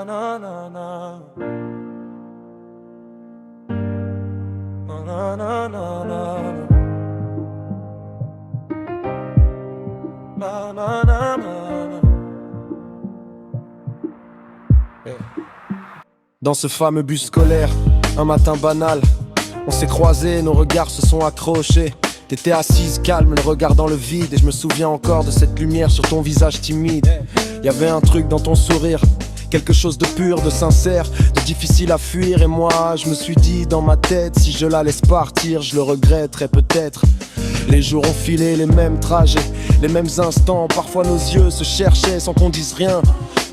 na na na na. Na na na na na. Na na na na. Dans ce fameux bus scolaire, un matin banal, on s'est croisés, nos regards se sont accrochés. T'étais assise calme, le regard dans le vide. Et je me souviens encore de cette lumière sur ton visage timide. Y'avait un truc dans ton sourire, quelque chose de pur, de sincère, de difficile à fuir. Et moi je me suis dit dans ma tête, si je la laisse partir, je le regretterai peut-être. Les jours ont filé, les mêmes trajets, les mêmes instants. Parfois nos yeux se cherchaient sans qu'on dise rien.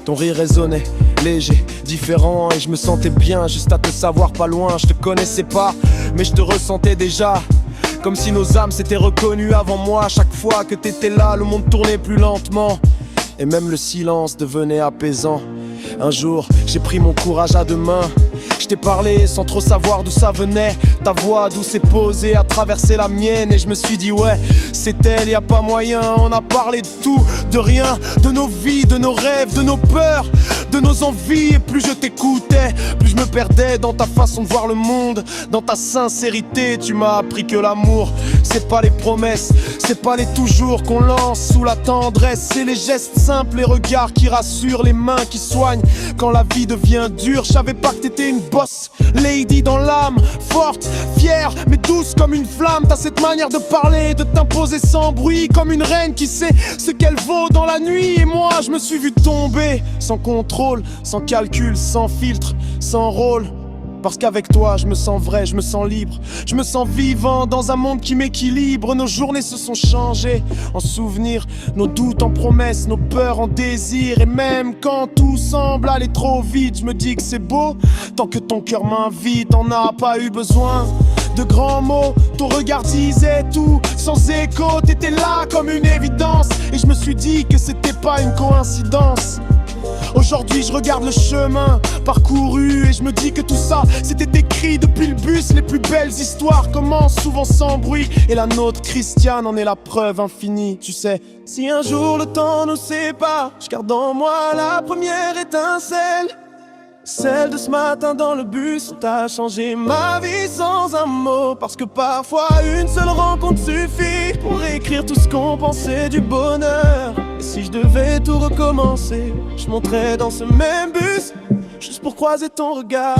Ton rire résonnait, léger, différent. Et je me sentais bien juste à te savoir pas loin. Je te connaissais pas, mais je te ressentais déjà. Comme si nos âmes s'étaient reconnues avant moi. Chaque fois que t'étais là, le monde tournait plus lentement. Et même le silence devenait apaisant. Un jour, j'ai pris mon courage à deux mains. Je t'ai parlé sans trop savoir d'où ça venait. Ta voix douce et posée a traversé la mienne. Et je me suis dit ouais, c'est elle, y a pas moyen. On a parlé de tout, de rien, de nos vies, de nos rêves, de nos peurs, de nos envies. Et plus je t'écoutais, plus je me perdais dans ta façon de voir le monde. Dans ta sincérité, tu m'as appris que l'amour, c'est pas les promesses, c'est pas les toujours qu'on lance sous la tendresse. C'est les gestes simples, les regards qui rassurent, les mains qui soignent quand la vie devient dure. Je savais pas que t'étais une boss lady dans l'âme, forte, fière, mais douce comme une flamme. T'as cette manière de parler, de t'imposer sans bruit, comme une reine qui sait ce qu'elle vaut dans la nuit. Et moi je me suis vu tomber, sans contrôle, sans calcul, sans filtre, sans rôle. Parce qu'avec toi je me sens vrai, je me sens libre, je me sens vivant dans un monde qui m'équilibre. Nos journées se sont changées en souvenirs, nos doutes en promesses, nos peurs en désirs. Et même quand tout semble aller trop vite, je me dis que c'est beau tant que ton cœur m'invite. T'en as pas eu besoin de grands mots, ton regard disait tout sans écho. T'étais là comme une évidence et je me suis dit que c'était pas une coïncidence. Aujourd'hui je regarde le chemin parcouru et je me dis que tout ça c'était écrit depuis le bus. Les plus belles histoires commencent souvent sans bruit et la nôtre Christiane en est la preuve infinie. Tu sais, si un jour le temps nous sépare, je garde en moi la première étincelle, celle de ce matin dans le bus où t'as changé ma vie sans un mot. Parce que parfois une seule rencontre suffit pour écrire tout ce qu'on pensait du bonheur. Et si je devais tout recommencer, je monterais dans ce même bus juste pour croiser ton regard.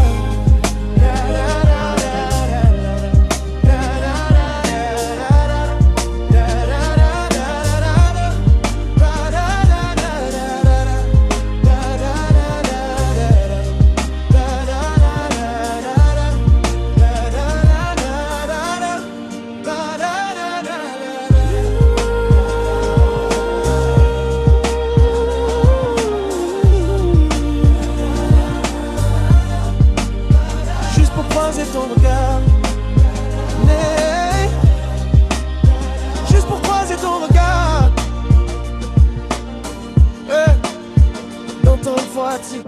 Ton regard, mais juste pour croiser ton regard, dans ton voiture.